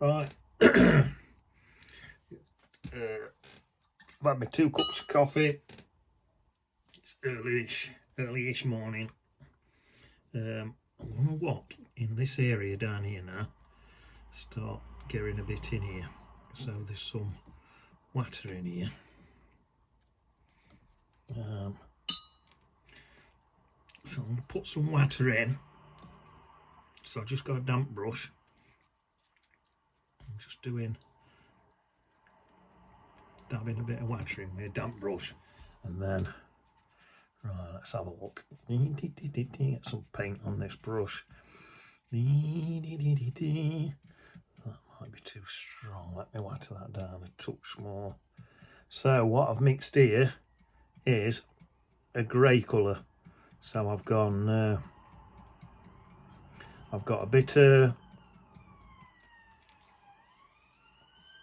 Right. I've had my 2 cups of coffee. It's early-ish morning. I'm gonna what in this area down here now. Start getting a bit in here. So there's some water in here. So I'm gonna put some water in. So I've just got a damp brush. I'm just dabbing a bit of water in with a damp brush, and then right, let's have a look. Get some paint on this brush. That might be too strong. Let me water that down a touch more. So what I've mixed here is a grey colour. So I've got a bit of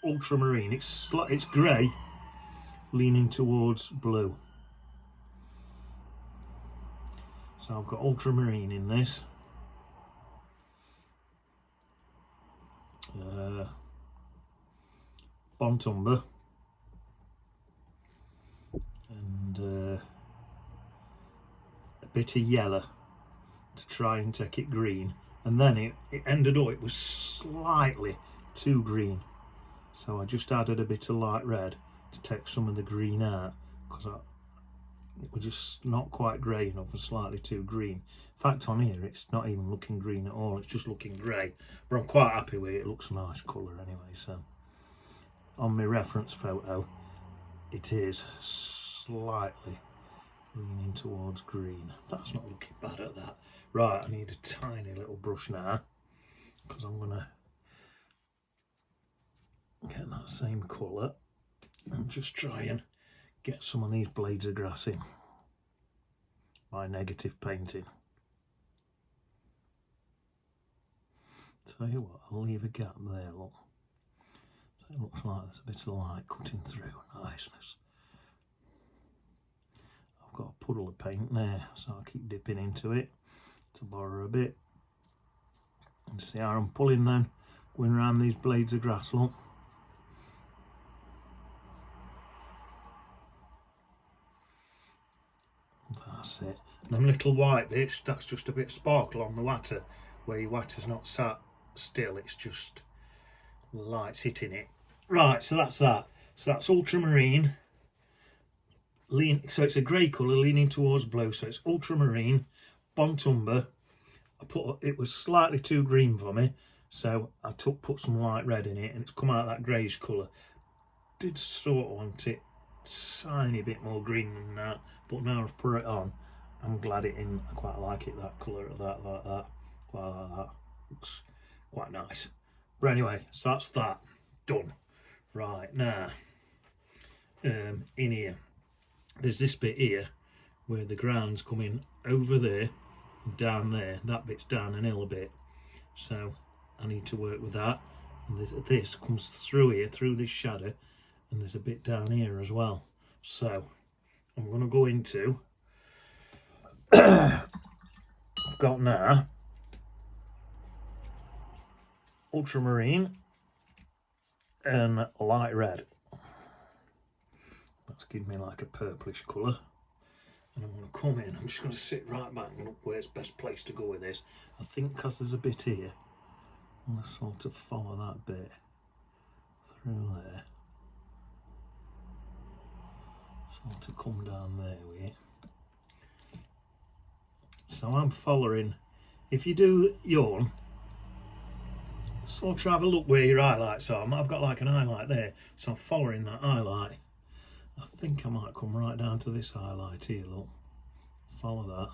ultramarine. It's grey leaning towards blue. So I've got ultramarine in this. Burnt umber and a bit of yellow to try and take it green, and then it ended up it was slightly too green, so I just added a bit of light red to take some of the green out, because it was just not quite grey enough and slightly too green. In fact, on here it's not even looking green at all, it's just looking grey, but I'm quite happy with it. It looks a nice colour anyway. So on my reference photo it is slightly leaning towards green. That's not looking bad at that. Right, I need a tiny little brush now, because I'm going to get that same colour and just try and get some of these blades of grass in by negative painting. Tell you what, I'll leave a gap there, look. So it looks like there's a bit of light cutting through. Niceness. I've got a puddle of paint there, so I'll keep dipping into it to borrow a bit. And see how I'm pulling then, going around these blades of grass, look. That's it. And them little white bits, that's just a bit of sparkle on the water, where your water's not sat still, it's just the light's hitting it. Right, so that's that. So that's ultramarine. So it's a grey colour leaning towards blue, so it's ultramarine, burnt umber. It was slightly too green for me, so I put some light red in it, and it's come out that greyish colour. Did sort of want it tiny bit more green than that, but now I've put it on, I'm glad it in. I quite like it, that colour, that, like that, quite like that. Looks quite nice. But anyway, so that's that done. Right, now in here there's this bit here where the ground's coming over there and down there. That bit's down an hill a bit, so I need to work with that. And this comes through here, through this shadow, and there's a bit down here as well. So I'm going to go into I've got now ultramarine and light red. That's giving me like a purplish colour, and I'm going to come in. I'm just going to sit right back and look where it's best place to go with this. I think because there's a bit here, I'm going to sort of follow that bit through there, sort of come down there with it. So I'm following. If you do yarn, sort of have a look where your highlights are. I've got like an highlight there, so I'm following that highlight. I think I might come right down to this highlight here, look. Follow that.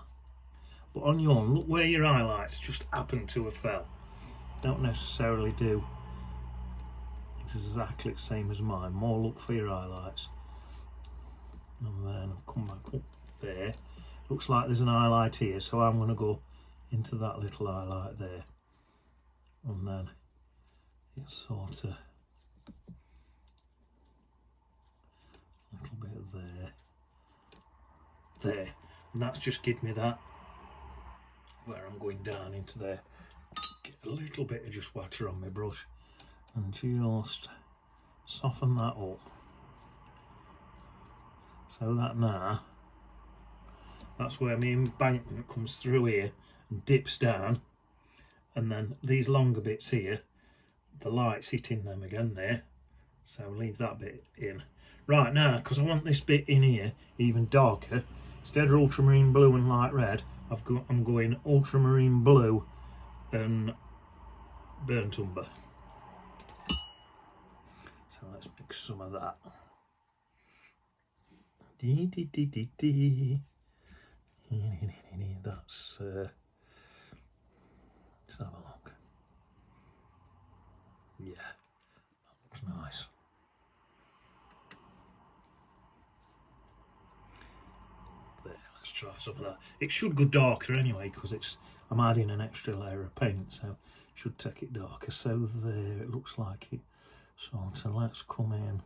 But on yarn, look where your highlights just happen to have fell. Don't necessarily do exactly the same as mine. More look for your highlights. And then I've come back up there. Looks like there's an highlight here, so I'm going to go into that little highlight there. And then it's sort of a little bit there, and that's just give me that where I'm going down into there. Get a little bit of just water on my brush, and just soften that up. So that now, that's where my embankment comes through here and dips down, and then these longer bits here, the light's hitting them again there, so leave that bit in. Right now, because I want this bit in here even darker, instead of ultramarine blue and light red, I'm going ultramarine blue and burnt umber. So let's mix some of that. That's let's have a look. Yeah, that looks nice. There, let's try some of that. It should go darker anyway because I'm adding an extra layer of paint, so should take it darker. So there, it looks like it. So let's come in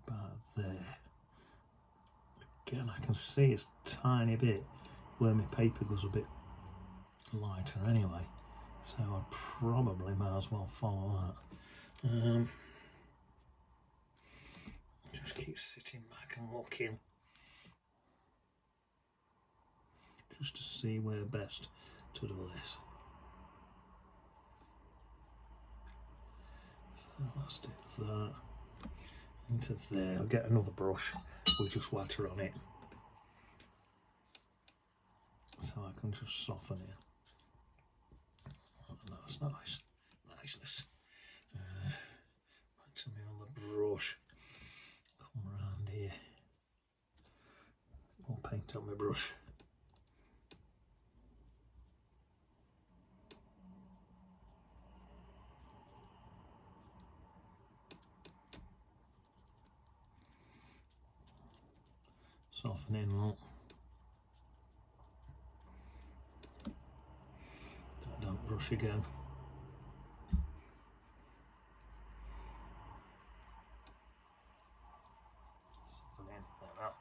about there. Again, I can see it's a tiny bit where my paper goes a bit lighter anyway, so I probably might as well follow that. Just keep sitting back and looking just to see where best to do this. So let's do that into there. I'll get another brush, we'll just water on it so I can just soften it. Oh, that's nice, niceness. Back to me on the brush, come around here, more paint on my brush. Soften in, look. Don't brush again. Soften in like that.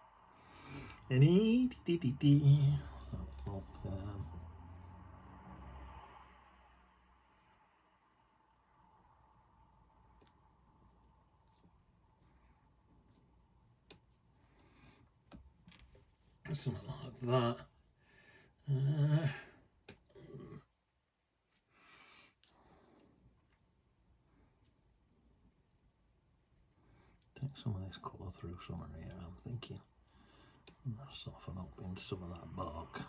Something like that. Take some of this colour through somewhere here, I'm thinking. Soften up into some of that bark.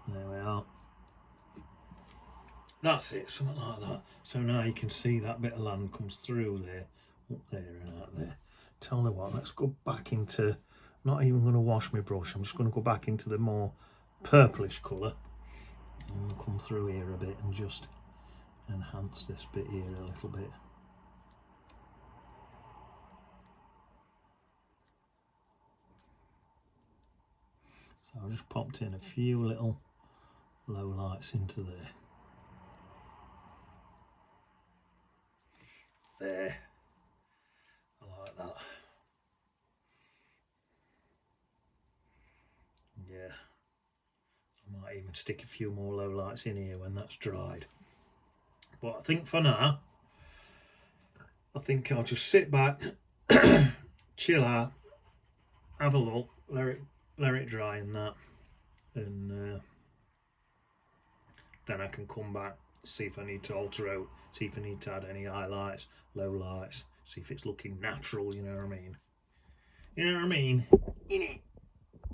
There we are. That's it, something like that. So now you can see that bit of land comes through there, up there and out there. Tell you what, let's go back into, not even going to wash my brush, I'm just going to go back into the more purplish colour and come through here a bit and just enhance this bit here a little bit. So I've just popped in a few little low lights into there. There, I like that. Yeah, I might even stick a few more low lights in here when that's dried. But I think for now, I think I'll just sit back, chill out, have a look, let it dry in that, and then I can come back, see if I need to alter out, see if I need to add any highlights, low lights, see if it's looking natural, you know what I mean? You know what I mean? In it.